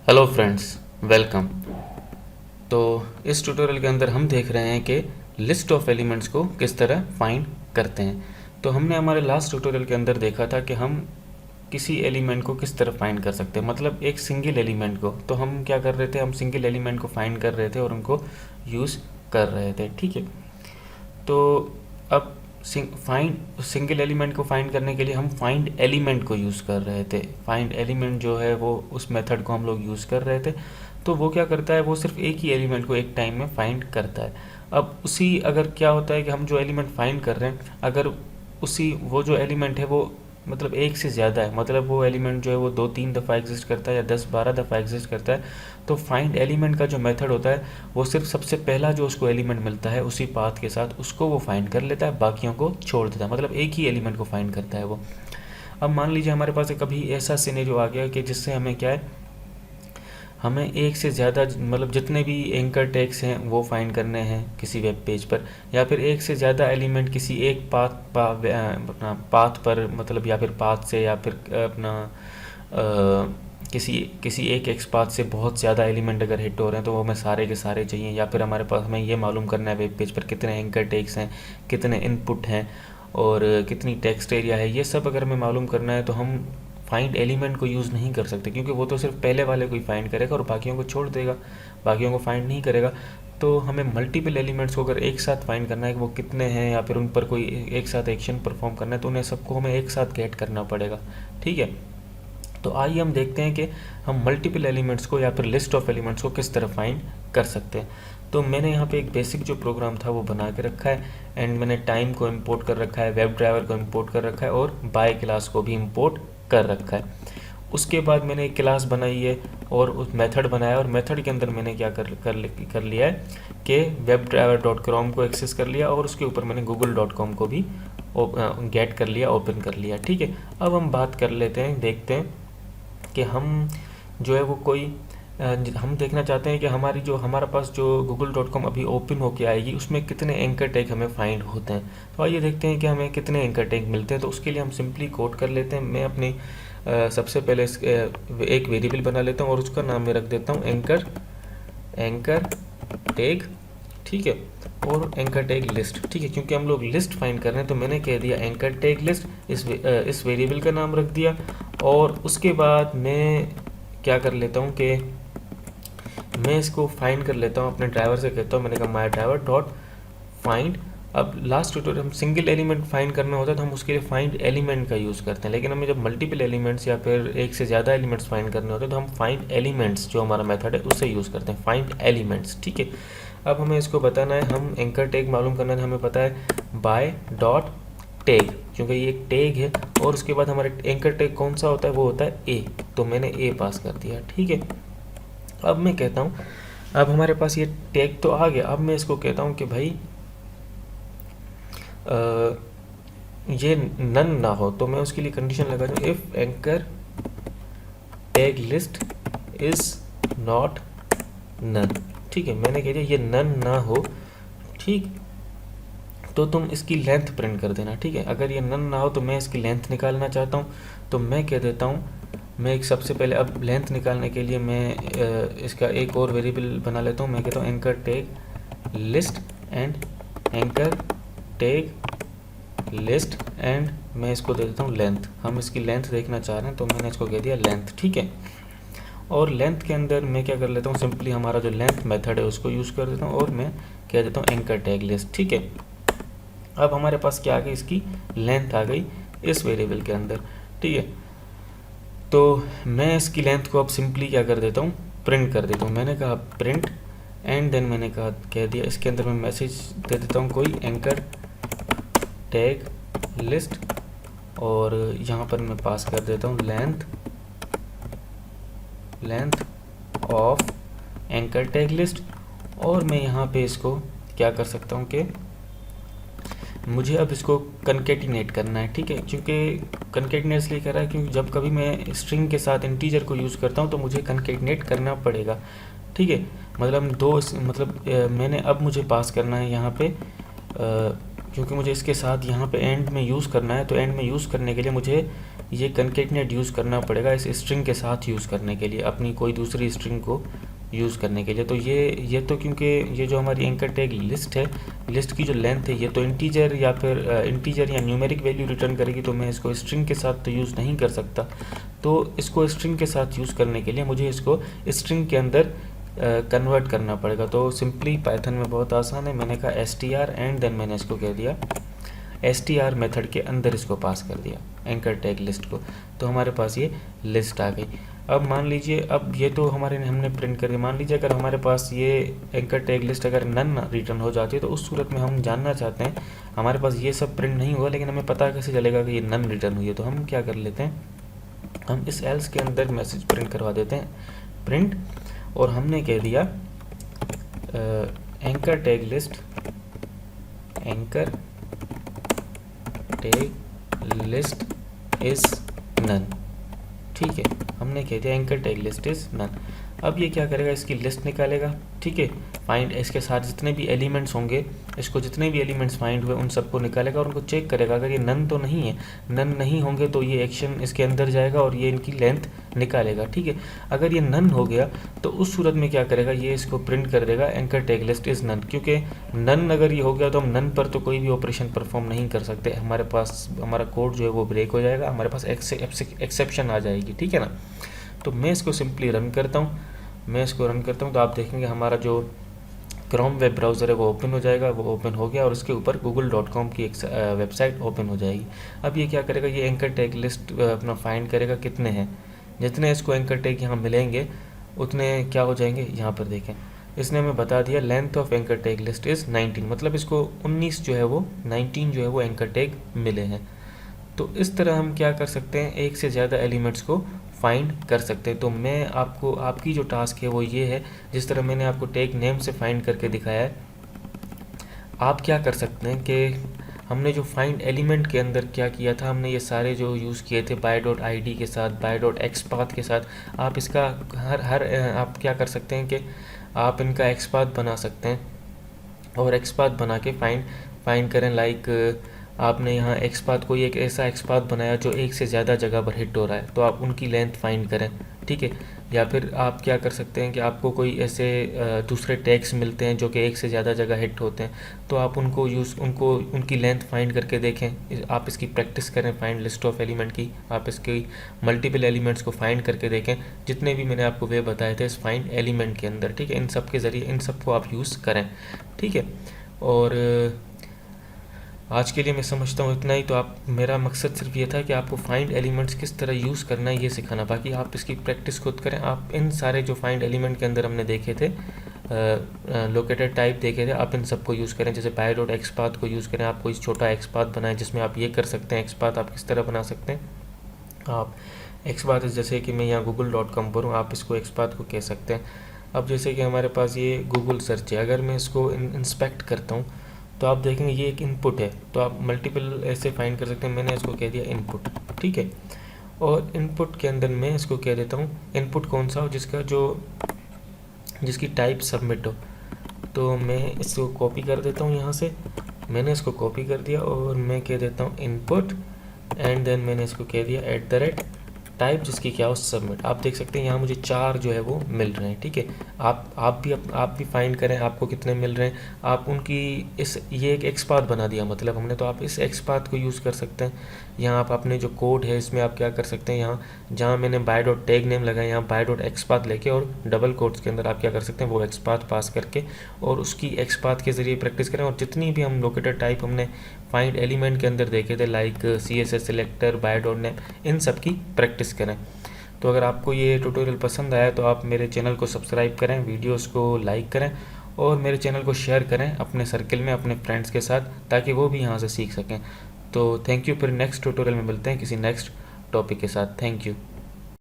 Hello friends, welcome. तो इस tutorial के अंदर हम देख रहे हैं कि लिस्ट ऑफ एलिमेंट्स को किस तरह फाइंड करते हैं। तो हमने हमारे लास्ट ट्यूटोरियल के अंदर देखा था कि हम किसी एलिमेंट को किस तरह फाइंड कर सकते हैं, मतलब एक सिंगल एलिमेंट को। तो हम क्या कर रहे थे, हम सिंगल एलिमेंट को फाइंड कर रहे थे और उनको यूज़ कर रहे थे, ठीक है। तो अब सिंगल एलिमेंट को फाइंड करने के लिए हम फाइंड एलिमेंट को यूज़ कर रहे थे। फाइंड एलिमेंट जो है वो उस मेथड को हम लोग यूज़ कर रहे थे। तो वो क्या करता है, वो सिर्फ एक ही एलिमेंट को एक टाइम में फाइंड करता है। अब उसी अगर क्या होता है कि हम जो एलिमेंट फाइंड कर रहे हैं, अगर उसी वो जो एलिमेंट है वो मतलब एक से ज़्यादा है, मतलब वो एलिमेंट जो है वो 2-3 दफ़ा एग्जिस्ट करता है या 10-12 दफ़ा एग्जिस्ट करता है, तो फाइंड एलिमेंट का जो मेथड होता है वो सिर्फ सबसे पहला जो उसको एलिमेंट मिलता है उसी पाथ के साथ उसको वो फाइंड कर लेता है, बाकियों को छोड़ देता है। मतलब एक ही एलिमेंट को फाइंड करता है वो। अब मान लीजिए हमारे पास कभी ऐसा सिनेरियो आ गया कि जिससे हमें क्या है, हमें एक से ज़्यादा मतलब जितने भी एंकर टैग्स हैं वो फाइंड करने हैं किसी वेब पेज पर, या फिर एक से ज़्यादा एलिमेंट किसी एक अपना पाथ पर, मतलब या फिर पाथ से, या फिर अपना किसी किसी एक एक्स पाथ से बहुत ज़्यादा एलिमेंट अगर हिट हो रहे हैं तो वो हमें सारे के सारे चाहिए। या फिर हमारे पास हमें ये मालूम करना है वेब पेज पर कितने एंकर टैग्स हैं, कितने इनपुट हैं और कितनी टेक्स्ट एरिया है। ये सब अगर हमें मालूम करना है तो हम फाइंड एलिमेंट को यूज़ नहीं कर सकते, क्योंकि वो तो सिर्फ पहले वाले को ही फाइंड करेगा और बाकियों को छोड़ देगा, बाकियों को फाइंड नहीं करेगा। तो हमें मल्टीपल एलिमेंट्स को अगर एक साथ फाइंड करना है कि वो कितने हैं, या फिर उन पर कोई एक साथ एक्शन परफॉर्म करना है, तो उन्हें सबको हमें एक साथ गेट करना पड़ेगा, ठीक है। तो आइए हम देखते हैं कि हम मल्टीपल एलिमेंट्स को या फिर लिस्ट ऑफ एलिमेंट्स को किस तरह फाइंड कर सकते हैं। तो मैंने यहाँ पे एक बेसिक जो प्रोग्राम था वो बना के रखा है, एंड मैंने टाइम को इंपोर्ट कर रखा है, वेब ड्राइवर को इंपोर्ट कर रखा है और बाय क्लास को भी इंपोर्ट कर रखा है। उसके बाद मैंने एक क्लास बनाई है और उस मेथड बनाया, और मेथड के अंदर मैंने क्या कर लिया है कि वेब ड्राइवर डॉट कॉम को एक्सेस कर लिया और उसके ऊपर मैंने google.com को भी गेट कर लिया, ओपन कर लिया, ठीक है। अब हम बात कर लेते हैं, देखते हैं कि हम जो है वो कोई हम देखना चाहते हैं कि हमारा पास जो google.com अभी ओपन होके आएगी उसमें कितने एंकर टैग हमें फाइंड होते हैं। तो आइए देखते हैं कि हमें कितने एंकर टैग मिलते हैं। तो उसके लिए हम सिंपली कोड कर लेते हैं। मैं अपनी सबसे पहले एक वेरिएबल बना लेता हूँ और उसका नाम मैं रख देता हूँ एंकर टैग, ठीक है, और एंकर टैग लिस्ट, ठीक है, क्योंकि हम लोग लिस्ट फाइंड कर रहे हैं। तो मैंने कह दिया एंकर टैग लिस्ट, इस वेरिएबल का नाम रख दिया। और उसके बाद मैं क्या कर लेता हूँ कि मैं इसको फाइंड कर लेता हूँ, अपने ड्राइवर से कहता हूँ, मैंने कहा माई ड्राइवर डॉट फाइंड। अब लास्ट ट्यूटोरियल हम सिंगल एलिमेंट फाइंड करना होता है तो हम उसके लिए फाइंड एलिमेंट का यूज़ करते हैं, लेकिन हमें जब मल्टीपल एलिमेंट्स या फिर एक से ज़्यादा एलिमेंट्स फाइंड करने होते हैं तो हम फाइंड एलिमेंट्स जो हमारा मेथड है उससे यूज़ करते हैं, फाइंड एलिमेंट्स, ठीक है। अब हमें इसको बताना है, हम एंकर टैग मालूम करना है, हमें पता है बाय डॉट टैग, क्योंकि ये एक टैग है। और उसके बाद हमारे एंकर टैग कौन सा होता है, वो होता है ए, तो मैंने ए पास कर दिया, ठीक है। अब मैं कहता हूँ, अब हमारे पास ये टैग तो आ गया, अब मैं इसको कहता हूँ कि भाई ये नन ना हो, तो मैं उसके लिए कंडीशन लगा दूँ, if anchor tag list is not none, ठीक है। मैंने कह दिया ये नन ना हो, ठीक, तो तुम इसकी लेंथ प्रिंट कर देना, ठीक है। अगर ये नन ना हो तो मैं इसकी लेंथ निकालना चाहता हूँ, तो मैं कह देता हूँ, मैं एक सबसे पहले अब लेंथ निकालने के लिए मैं इसका एक और वेरिएबल बना लेता हूँ। मैं कहता हूँ anchor tag list and anchor tag list, and मैं इसको दे देता हूँ लेंथ। हम इसकी लेंथ देखना चाह रहे हैं तो मैंने इसको कह दिया लेंथ, ठीक है। और लेंथ के अंदर मैं क्या कर लेता हूँ, सिंपली हमारा जो लेंथ मेथड है उसको यूज़ कर देता हूँ और मैं कह देता हूँ एंकर टैग लिस्ट, ठीक है। अब हमारे पास क्या आ गई, इसकी लेंथ आ गई इस वेरिएबल के अंदर, ठीक है। तो मैं इसकी लेंथ को अब सिंपली क्या कर देता हूँ, प्रिंट कर देता हूँ। मैंने कहा प्रिंट, एंड देन मैंने कहा कह दिया इसके अंदर मैं मैसेज दे देता हूँ कोई एंकर टैग लिस्ट, और यहाँ पर मैं पास कर देता हूँ length of anchor tag list. और मैं यहाँ पे इसको क्या कर सकता हूँ कि मुझे अब इसको कनकेटिनेट करना है, ठीक है, क्योंकि कनकेटिनेट इसलिए कर रहा है क्योंकि जब कभी मैं स्ट्रिंग के साथ इंटीजर को यूज़ करता हूँ तो मुझे कनकेटिनेट करना पड़ेगा, ठीक है। मतलब मैंने अब मुझे पास करना है यहाँ पे क्योंकि मुझे इसके साथ यहाँ पे एंड में यूज़ करना है, तो एंड में यूज़ करने के लिए मुझे ये कंकेटनेट यूज़ करना पड़ेगा इस स्ट्रिंग के साथ यूज़ करने के लिए, अपनी कोई दूसरी स्ट्रिंग को यूज़ करने के लिए। तो ये तो क्योंकि ये जो हमारी एंकर टैग लिस्ट है, लिस्ट की जो लेंथ है ये तो इंटीजर या फिर इंटीजर या न्यूमेरिक वैल्यू रिटर्न करेगी, तो मैं इसको स्ट्रिंग के साथ तो यूज़ नहीं कर सकता। तो इसको स्ट्रिंग के साथ यूज़ करने के लिए मुझे इसको स्ट्रिंग के अंदर कन्वर्ट करना पड़ेगा। तो सिंपली पाइथन में बहुत आसान है, मैंने कहा str एंड देन मैंने इसको कह दिया str मेथड के अंदर इसको पास कर दिया एंकर टैग लिस्ट को, तो हमारे पास ये लिस्ट आ गई। अब मान लीजिए, अब ये तो हमने प्रिंट कर दिया। मान लीजिए अगर हमारे पास ये एंकर टैग लिस्ट अगर नन रिटर्न हो जाती है, तो उस सूरत में हम जानना चाहते हैं, हमारे पास ये सब प्रिंट नहीं हुआ लेकिन हमें पता कैसे चलेगा कि ये नन रिटर्न हुई है। तो हम क्या कर लेते हैं, हम इस एल्स के अंदर मैसेज प्रिंट करवा देते हैं, प्रिंट, और हमने कह दिया anchor tag list, anchor tag list is none. ठीक है, हमने कह दिया anchor tag list is none. अब ये क्या करेगा, इसकी लिस्ट निकालेगा। ठीक है, फाइंड, इसके साथ जितने भी एलिमेंट्स होंगे, इसको जितने भी एलिमेंट्स फाइंड हुए उन सबको निकालेगा और उनको चेक करेगा। अगर ये नन तो नहीं है, नन नहीं होंगे तो ये एक्शन इसके अंदर जाएगा और ये इनकी लेंथ निकालेगा। ठीक है, अगर ये नन हो गया तो उस सूरत में क्या करेगा, ये इसको प्रिंट कर देगा anchor tag list is none. क्योंकि नन अगर ये हो गया तो हम नन पर तो कोई भी ऑपरेशन परफॉर्म नहीं कर सकते, हमारे पास हमारा कोड जो है वो ब्रेक हो जाएगा, हमारे पास एक्सेप्शन आ जाएगी। ठीक है ना। तो मैं इसको सिंपली रन करता हूँ, तो आप देखेंगे हमारा जो क्रोम वेब ब्राउज़र है वो ओपन हो जाएगा। वो ओपन हो गया और उसके ऊपर google.com की एक वेबसाइट ओपन हो जाएगी। अब ये क्या करेगा, ये एंकर टैग लिस्ट अपना फाइंड करेगा कितने हैं, जितने इसको एंकर टैग यहाँ मिलेंगे उतने क्या हो जाएंगे। यहाँ पर देखें, इसने हमें बता दिया length of anchor tag list is 19, मतलब इसको 19 जो है वो 19 जो है वो एंकर टैग मिले हैं। तो इस तरह हम क्या कर सकते हैं, एक से ज़्यादा एलिमेंट्स को फाइंड कर सकते हैं। तो मैं आपको, आपकी जो टास्क है वो ये है, जिस तरह मैंने आपको टैग नेम से फाइंड करके दिखाया है, आप क्या कर सकते हैं कि हमने जो फाइंड एलिमेंट के अंदर क्या किया था, हमने ये सारे जो यूज़ किए थे by.id के साथ, by.xpath के साथ, आप इसका हर आप क्या कर सकते हैं कि आप इनका एक्सपाथ बना सकते हैं और एक्सपाथ बना के फाइंड करें। लाइक आपने यहाँ एक्सपाथ, कोई एक ऐसा एक्सपाथ बनाया जो एक से ज़्यादा जगह पर हिट हो रहा है, तो आप उनकी लेंथ फाइंड करें। ठीक है, या फिर आप क्या कर सकते हैं कि आपको कोई ऐसे दूसरे टैग्स मिलते हैं जो कि एक से ज़्यादा जगह हिट होते हैं, तो आप उनकी लेंथ फाइंड करके देखें। आप इसकी प्रैक्टिस करें फाइंड लिस्ट ऑफ एलिमेंट की, आप इसकी मल्टीपल एलिमेंट्स को फाइंड करके देखें, जितने भी मैंने आपको वे बताए थे इस फाइंड एलिमेंट के अंदर। ठीक है, इन सब के ज़रिए इन सबको आप यूज़ करें। ठीक है, और आज के लिए मैं समझता हूँ इतना ही। तो आप, मेरा मकसद सिर्फ ये था कि आपको फाइंड एलिमेंट्स किस तरह यूज़ करना है ये सिखाना, बाकी आप इसकी प्रैक्टिस खुद करें। आप इन सारे जो फाइंड एलिमेंट के अंदर हमने देखे थे, लोकेटेड टाइप देखे थे, आप इन सबको यूज़ करें। जैसे by.xpath को यूज़ करें, आप कोई छोटा एक्सपाथ बनाएं जिसमें आप ये कर सकते हैं। एक्सपाथ आप किस तरह बना सकते हैं, आप एक्सपाथ जैसे कि मैं यहाँ google.com पर हूँ, आप इसको एक्सपाथ को कह सकते हैं। अब जैसे कि हमारे पास ये गूगल सर्च है, अगर मैं इसको इंस्पेक्ट करता हूँ तो आप देखेंगे ये एक इनपुट है, तो आप मल्टीपल ऐसे फाइंड कर सकते हैं। मैंने इसको कह दिया इनपुट। ठीक है, और इनपुट के अंदर मैं इसको कह देता हूँ, इनपुट कौन सा हो जिसकी टाइप सबमिट हो। तो मैं इसको कॉपी कर देता हूँ यहाँ से, मैंने इसको कॉपी कर दिया और मैं कह देता हूँ इनपुट एंड देन मैंने इसको कह दिया टाइप जिसकी क्या हो सबमिट। आप देख सकते हैं यहाँ मुझे 4 जो है वो मिल रहे हैं। ठीक है, आप भी फाइंड करें आपको कितने मिल रहे हैं। आप उनकी ये एक एक्सपाथ बना दिया मतलब हमने, तो आप इस एक्सपाथ को यूज़ कर सकते हैं। यहाँ आप अपने जो कोड है इसमें आप क्या कर सकते हैं, यहाँ जहाँ मैंने by.tag नेम लगाया, यहाँ by.xpath लेके और डबल कोट्स के अंदर आप क्या कर सकते हैं, वो एक्सपाथ पास करके और उसकी एक्सपाथ के ज़रिए प्रैक्टिस करें। और जितनी भी हम लोकेटेड टाइप हमने फाइंड एलिमेंट के अंदर देखे थे, लाइक CSS सिलेक्टर, by.name, इन सब की प्रैक्टिस करें। तो अगर आपको ये ट्यूटोरियल पसंद आया तो आप मेरे चैनल को सब्सक्राइब करें, वीडियोस को लाइक करें और मेरे चैनल को शेयर करें अपने सर्कल में, अपने फ्रेंड्स के साथ, ताकि वो भी यहाँ से सीख सकें। तो थैंक यू, फिर नेक्स्ट ट्यूटोरियल में मिलते हैं किसी नेक्स्ट टॉपिक के साथ। Thank you.